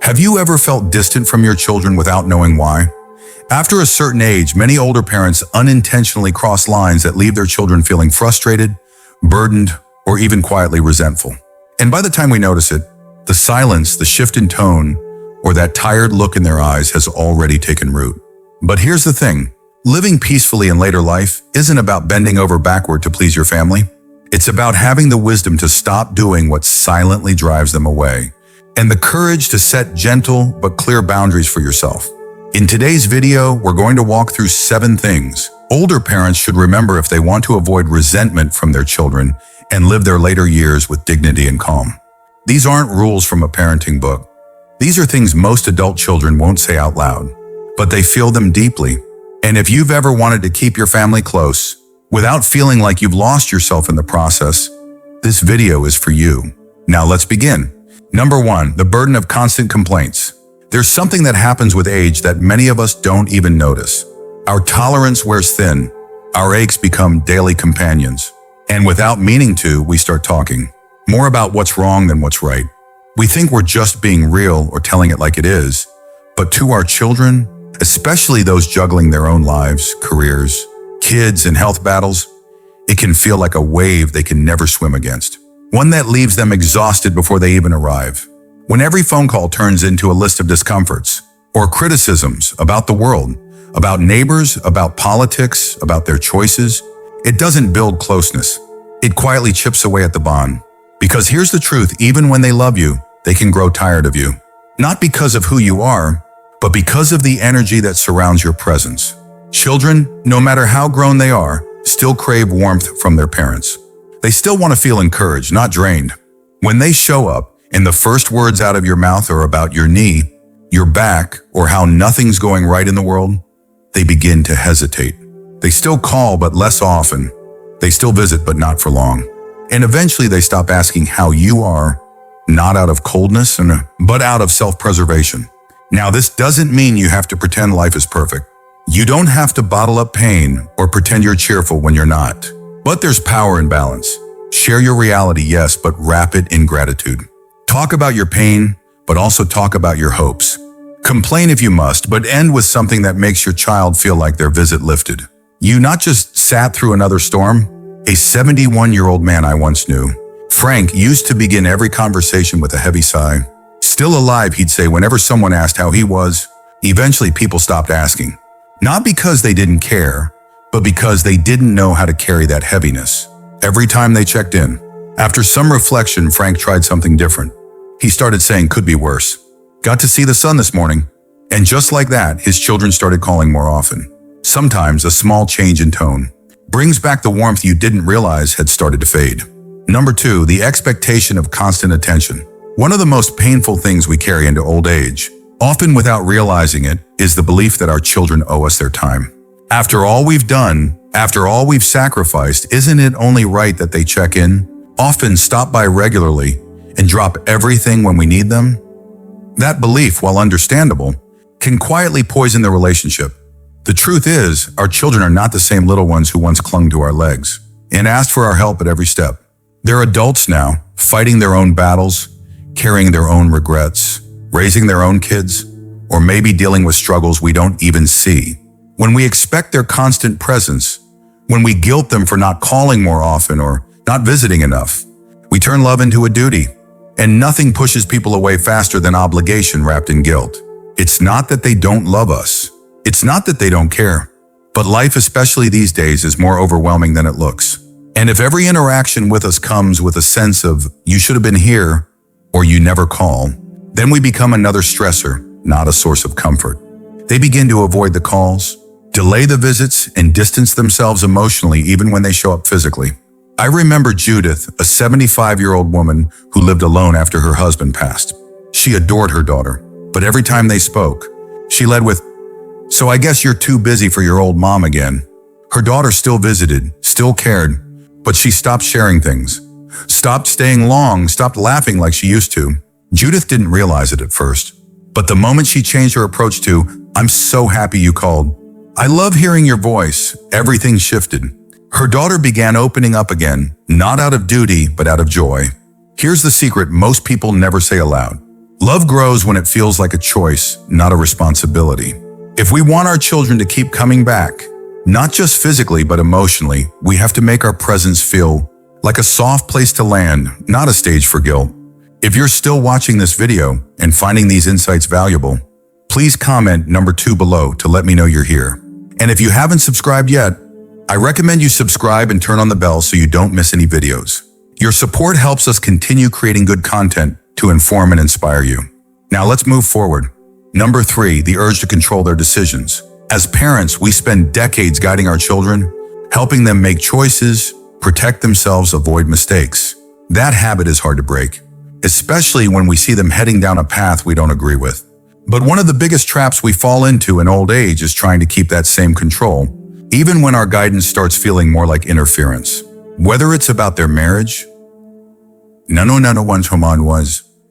Have you ever felt distant from your children without knowing why? After a certain age, many older parents unintentionally cross lines that leave their children feeling frustrated, burdened, or even quietly resentful. And by the time we notice it, the silence, the shift in tone, or that tired look in their eyes has already taken root. But here's the thing. Living peacefully in later life isn't about bending over backward to please your family. It's about having the wisdom to stop doing what silently drives them away, and the courage to set gentle but clear boundaries for yourself. In today's video, we're going to walk through 7 things older parents should remember if they want to avoid resentment from their children and live their later years with dignity and calm. These aren't rules from a parenting book. These are things most adult children won't say out loud, but they feel them deeply. And if you've ever wanted to keep your family close without feeling like you've lost yourself in the process, this video is for you. Now let's begin. Number 1, the burden of constant complaints. There's something that happens with age that many of us don't even notice. Our tolerance wears thin. Our aches become daily companions. And without meaning to, we start talking more about what's wrong than what's right. We think we're just being real or telling it like it is. But to our children, especially those juggling their own lives, careers, kids, and health battles, it can feel like a wave they can never swim against. One that leaves them exhausted before they even arrive. When every phone call turns into a list of discomforts or criticisms about the world, about neighbors, about politics, about their choices, it doesn't build closeness. It quietly chips away at the bond. Because here's the truth, even when they love you, they can grow tired of you. Not because of who you are, but because of the energy that surrounds your presence. Children, no matter how grown they are, still crave warmth from their parents. They still want to feel encouraged, not drained. When they show up, and the first words out of your mouth are about your knee, your back, or how nothing's going right in the world, they begin to hesitate. They still call, but less often. They still visit, but not for long. And eventually they stop asking how you are, not out of coldness, but out of self-preservation. Now, this doesn't mean you have to pretend life is perfect. You don't have to bottle up pain or pretend you're cheerful when you're not. But there's power in balance. Share your reality, yes, but wrap it in gratitude. Talk about your pain, but also talk about your hopes. Complain if you must, but end with something that makes your child feel like their visit lifted. You not just sat through another storm. A 71-year-old man I once knew, Frank, used to begin every conversation with a heavy sigh. Still alive, he'd say whenever someone asked how he was. Eventually, people stopped asking. Not because they didn't care, but because they didn't know how to carry that heaviness. Every time they checked in, after some reflection, Frank tried something different. He started saying, could be worse. Got to see the sun this morning. And just like that, his children started calling more often. Sometimes a small change in tone brings back the warmth you didn't realize had started to fade. Number 2, the expectation of constant attention. One of the most painful things we carry into old age, often without realizing it, is the belief that our children owe us their time. After all we've done, after all we've sacrificed, isn't it only right that they check in, often stop by regularly, and drop everything when we need them? That belief, while understandable, can quietly poison the relationship. The truth is, our children are not the same little ones who once clung to our legs and asked for our help at every step. They're adults now, fighting their own battles, carrying their own regrets, raising their own kids, or maybe dealing with struggles we don't even see. When we expect their constant presence, when we guilt them for not calling more often or not visiting enough, we turn love into a duty. And nothing pushes people away faster than obligation wrapped in guilt. It's not that they don't love us. It's not that they don't care. But life, especially these days, is more overwhelming than it looks. And if every interaction with us comes with a sense of, you should have been here, or you never call, then we become another stressor, not a source of comfort. They begin to avoid the calls, delay the visits, and distance themselves emotionally even when they show up physically. I remember Judith, a 75-year-old woman who lived alone after her husband passed. She adored her daughter, but every time they spoke, she led with, "So I guess you're too busy for your old mom again." Her daughter still visited, still cared, but she stopped sharing things, stopped staying long, stopped laughing like she used to. Judith didn't realize it at first, but the moment she changed her approach to, "I'm so happy you called. I love hearing your voice," everything shifted. Her daughter began opening up again, not out of duty, but out of joy. Here's the secret most people never say aloud. Love grows when it feels like a choice, not a responsibility. If we want our children to keep coming back, not just physically but emotionally, we have to make our presence feel like a soft place to land, not a stage for guilt. If you're still watching this video and finding these insights valuable, please comment number 2 below to let me know you're here. And if you haven't subscribed yet, I recommend you subscribe and turn on the bell so you don't miss any videos. Your support helps us continue creating good content to inform and inspire you. Now let's move forward. Number 3, the urge to control their decisions. As parents, we spend decades guiding our children, helping them make choices, protect themselves, avoid mistakes. That habit is hard to break, especially when we see them heading down a path we don't agree with. But one of the biggest traps we fall into in old age is trying to keep that same control, even when our guidance starts feeling more like interference. Whether it's about their marriage,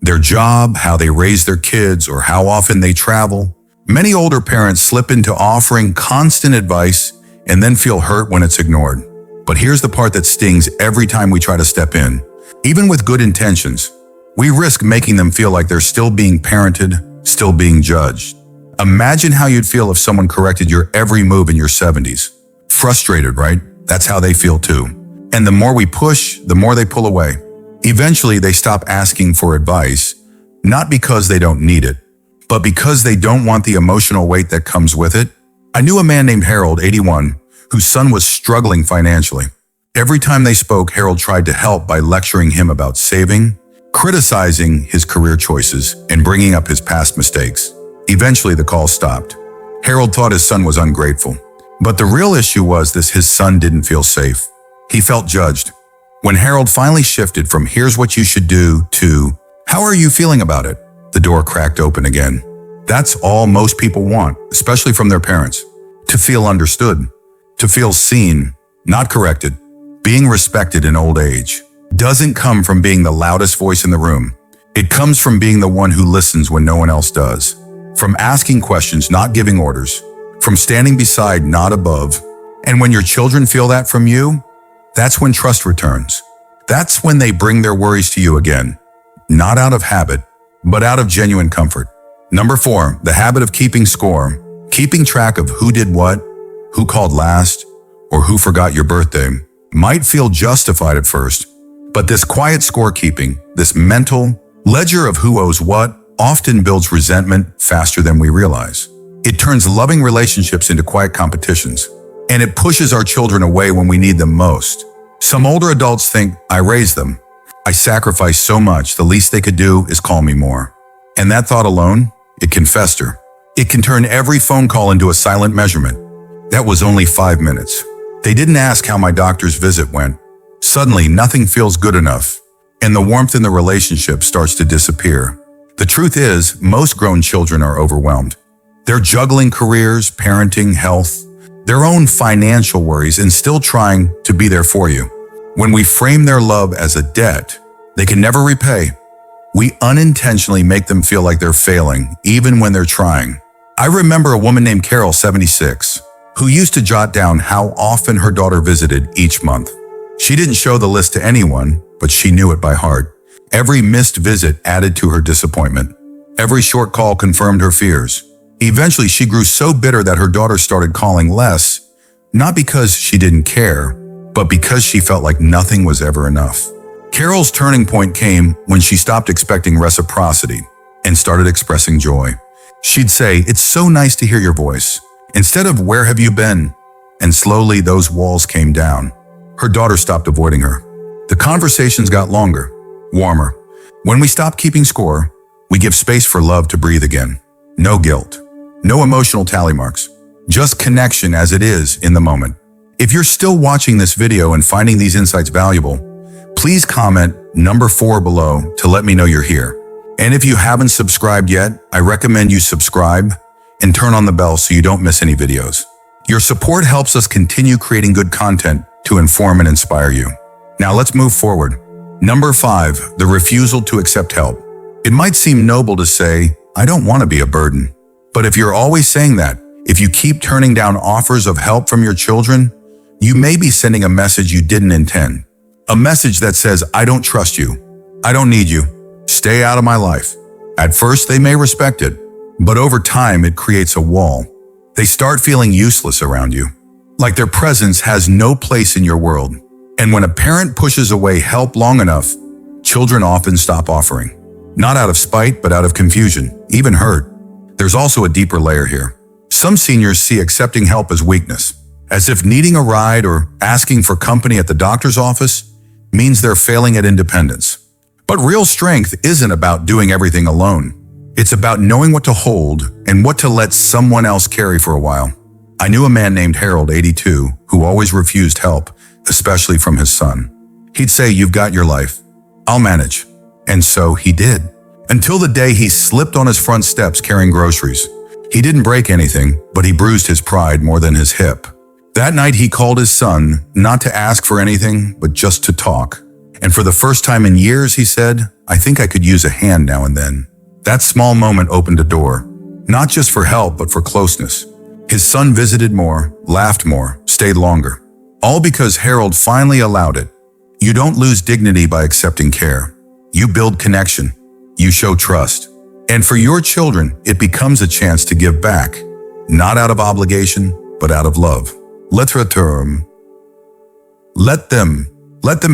their job, how they raise their kids, or how often they travel, many older parents slip into offering constant advice and then feel hurt when it's ignored. But here's the part that stings every time we try to step in. Even with good intentions, we risk making them feel like they're still being parented, still being judged. Imagine how you'd feel if someone corrected your every move in your 70s. Frustrated, right? That's how they feel too. And the more we push, the more they pull away. Eventually, they stop asking for advice, not because they don't need it, but because they don't want the emotional weight that comes with it. I knew a man named Harold, 81, whose son was struggling financially. Every time they spoke, Harold tried to help by lecturing him about saving, criticizing his career choices, and bringing up his past mistakes. Eventually, the call stopped. Harold thought his son was ungrateful. But the real issue was this: his son didn't feel safe. He felt judged. When Harold finally shifted from "here's what you should do" to "how are you feeling about it?" the door cracked open again. That's all most people want, especially from their parents. To feel understood. To feel seen, not corrected. Being respected in old age doesn't come from being the loudest voice in the room. It comes from being the one who listens when no one else does. From asking questions, not giving orders. From standing beside, not above. And when your children feel that from you, that's when trust returns. That's when they bring their worries to you again. Not out of habit, but out of genuine comfort. Number 4, the habit of keeping score. Keeping track of who did what, who called last, or who forgot your birthday might feel justified at first. But this quiet scorekeeping, this mental ledger of who owes what, often builds resentment faster than we realize. It turns loving relationships into quiet competitions. And it pushes our children away when we need them most. Some older adults think, I raised them. I sacrificed so much, the least they could do is call me more. And that thought alone, it can fester. It can turn every phone call into a silent measurement. That was only 5 minutes. They didn't ask how my doctor's visit went. Suddenly, nothing feels good enough, and the warmth in the relationship starts to disappear. The truth is, most grown children are overwhelmed. They're juggling careers, parenting, health, their own financial worries, and still trying to be there for you. When we frame their love as a debt they can never repay, we unintentionally make them feel like they're failing, even when they're trying. I remember a woman named Carol, 76, who used to jot down how often her daughter visited each month. She didn't show the list to anyone, but she knew it by heart. Every missed visit added to her disappointment. Every short call confirmed her fears. Eventually, she grew so bitter that her daughter started calling less, not because she didn't care, but because she felt like nothing was ever enough. Carol's turning point came when she stopped expecting reciprocity and started expressing joy. She'd say, "It's so nice to hear your voice," instead of "Where have you been?" And slowly those walls came down. Her daughter stopped avoiding her. The conversations got longer, warmer. When we stop keeping score, we give space for love to breathe again. No guilt. No emotional tally marks, just connection as it is in the moment. If you're still watching this video and finding these insights valuable, please comment number 4 below to let me know you're here. And if you haven't subscribed yet, I recommend you subscribe and turn on the bell so you don't miss any videos. Your support helps us continue creating good content to inform and inspire you. Now let's move forward. Number 5, the refusal to accept help. It might seem noble to say, I don't want to be a burden. But if you're always saying that, if you keep turning down offers of help from your children, you may be sending a message you didn't intend. A message that says, I don't trust you. I don't need you. Stay out of my life. At first, they may respect it, but over time, it creates a wall. They start feeling useless around you, like their presence has no place in your world. And when a parent pushes away help long enough, children often stop offering. Not out of spite, but out of confusion, even hurt. There's also a deeper layer here. Some seniors see accepting help as weakness, as if needing a ride or asking for company at the doctor's office means they're failing at independence. But real strength isn't about doing everything alone. It's about knowing what to hold and what to let someone else carry for a while. I knew a man named Harold, 82, who always refused help, especially from his son. He'd say, "You've got your life. I'll manage." And so he did. Until the day he slipped on his front steps carrying groceries. He didn't break anything, but he bruised his pride more than his hip. That night he called his son, not to ask for anything, but just to talk. And for the first time in years, he said, "I think I could use a hand now and then." That small moment opened a door, not just for help, but for closeness. His son visited more, laughed more, stayed longer. All because Harold finally allowed it. You don't lose dignity by accepting care. You build connection. You show trust. And for your children, it becomes a chance to give back, not out of obligation, but out of love. Let them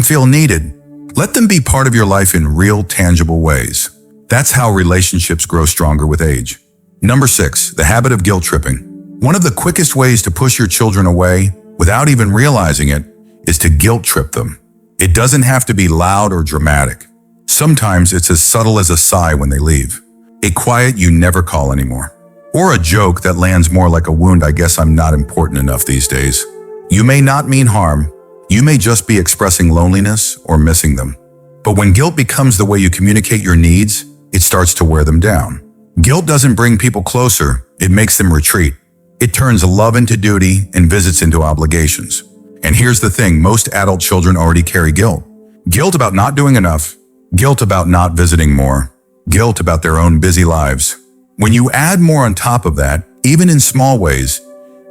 feel needed. Let them be part of your life in real, tangible ways. That's how relationships grow stronger with age. Number 6, the habit of guilt tripping. One of the quickest ways to push your children away, without even realizing it, is to guilt trip them. It doesn't have to be loud or dramatic. Sometimes it's as subtle as a sigh when they leave, a quiet "you never call anymore," or a joke that lands more like a wound "I guess I'm not important enough these days." You may not mean harm. You may just be expressing loneliness or missing them. But when guilt becomes the way you communicate your needs, it starts to wear them down. Guilt doesn't bring people closer, it makes them retreat. It turns love into duty and visits into obligations. And here's the thing, most adult children already carry guilt. Guilt about not doing enough, guilt about not visiting more, guilt about their own busy lives. When you add more on top of that, even in small ways,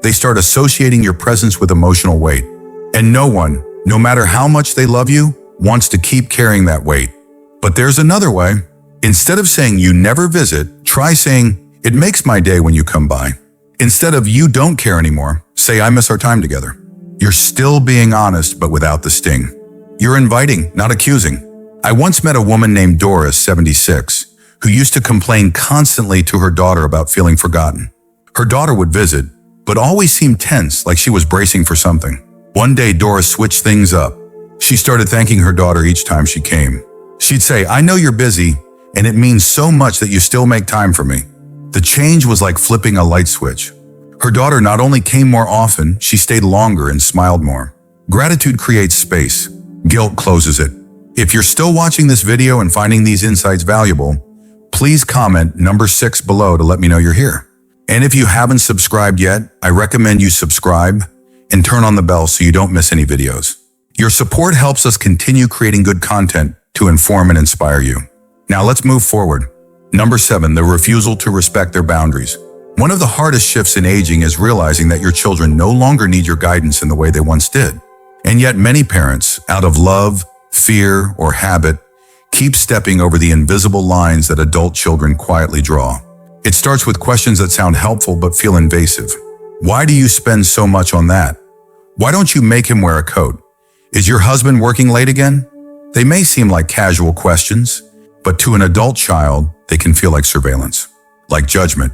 they start associating your presence with emotional weight. And no one, no matter how much they love you, wants to keep carrying that weight. But there's another way. Instead of saying "you never visit," try saying "it makes my day when you come by." Instead of "you don't care anymore," say "I miss our time together." You're still being honest, but without the sting. You're inviting, not accusing. I once met a woman named Doris, 76, who used to complain constantly to her daughter about feeling forgotten. Her daughter would visit, but always seemed tense, like she was bracing for something. One day, Doris switched things up. She started thanking her daughter each time she came. She'd say, "I know you're busy, and it means so much that you still make time for me." The change was like flipping a light switch. Her daughter not only came more often, she stayed longer and smiled more. Gratitude creates space. Guilt closes it. If you're still watching this video and finding these insights valuable, please comment number 6 below to let me know you're here. And if you haven't subscribed yet, I recommend you subscribe and turn on the bell so you don't miss any videos. Your support helps us continue creating good content to inform and inspire you. Now let's move forward. Number 7, the refusal to respect their boundaries. One of the hardest shifts in aging is realizing that your children no longer need your guidance in the way they once did. And yet many parents, out of love, fear, or habit, keep stepping over the invisible lines that adult children quietly draw. It starts with questions that sound helpful but feel invasive. Why do you spend so much on that? Why don't you make him wear a coat? Is your husband working late again? They may seem like casual questions, but to an adult child, they can feel like surveillance, like judgment,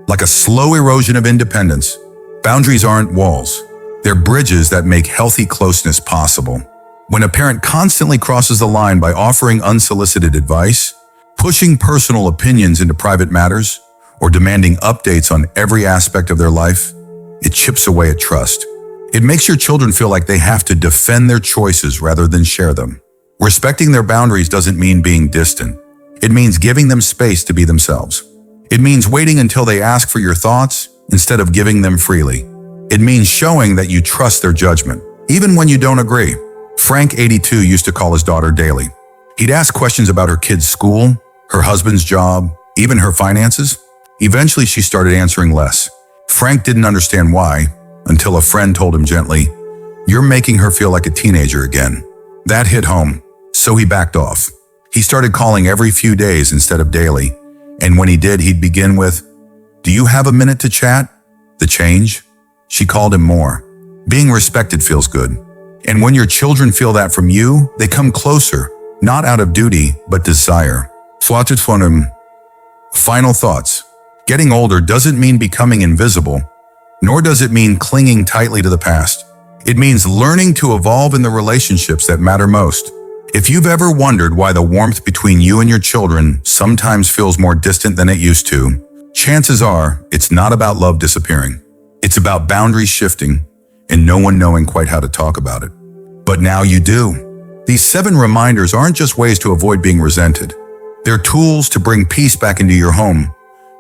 like a slow erosion of independence. Boundaries aren't walls. They're bridges that make healthy closeness possible. When a parent constantly crosses the line by offering unsolicited advice, pushing personal opinions into private matters, or demanding updates on every aspect of their life, it chips away at trust. It makes your children feel like they have to defend their choices rather than share them. Respecting their boundaries doesn't mean being distant. It means giving them space to be themselves. It means waiting until they ask for your thoughts instead of giving them freely. It means showing that you trust their judgment, even when you don't agree. Frank, 82, used to call his daughter daily. He'd ask questions about her kid's school, her husband's job, even her finances. Eventually, she started answering less. Frank didn't understand why, until a friend told him gently, "You're making her feel like a teenager again." That hit home, so he backed off. He started calling every few days instead of daily, And when he did, he'd begin with, "Do you have a minute to chat?" The change? She called him more. Being respected feels good. And when your children feel that from you, they come closer, not out of duty, but desire. Final thoughts. Getting older doesn't mean becoming invisible, nor does it mean clinging tightly to the past. It means learning to evolve in the relationships that matter most. If you've ever wondered why the warmth between you and your children sometimes feels more distant than it used to, chances are it's not about love disappearing. It's about boundaries shifting and no one knowing quite how to talk about it. But now you do. These 7 reminders aren't just ways to avoid being resented. They're tools to bring peace back into your home,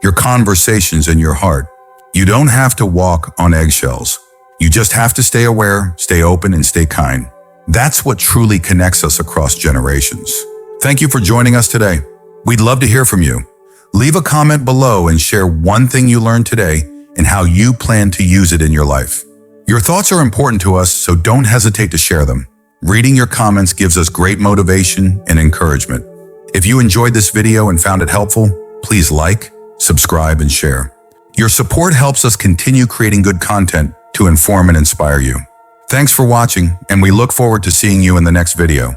your conversations, and your heart. You don't have to walk on eggshells. You just have to stay aware, stay open, and stay kind. That's what truly connects us across generations. Thank you for joining us today. We'd love to hear from you. Leave a comment below and share one thing you learned today and how you plan to use it in your life. Your thoughts are important to us, so don't hesitate to share them. Reading your comments gives us great motivation and encouragement. If you enjoyed this video and found it helpful, please like, subscribe, and share. Your support helps us continue creating good content to inform and inspire you. Thanks for watching, and we look forward to seeing you in the next video.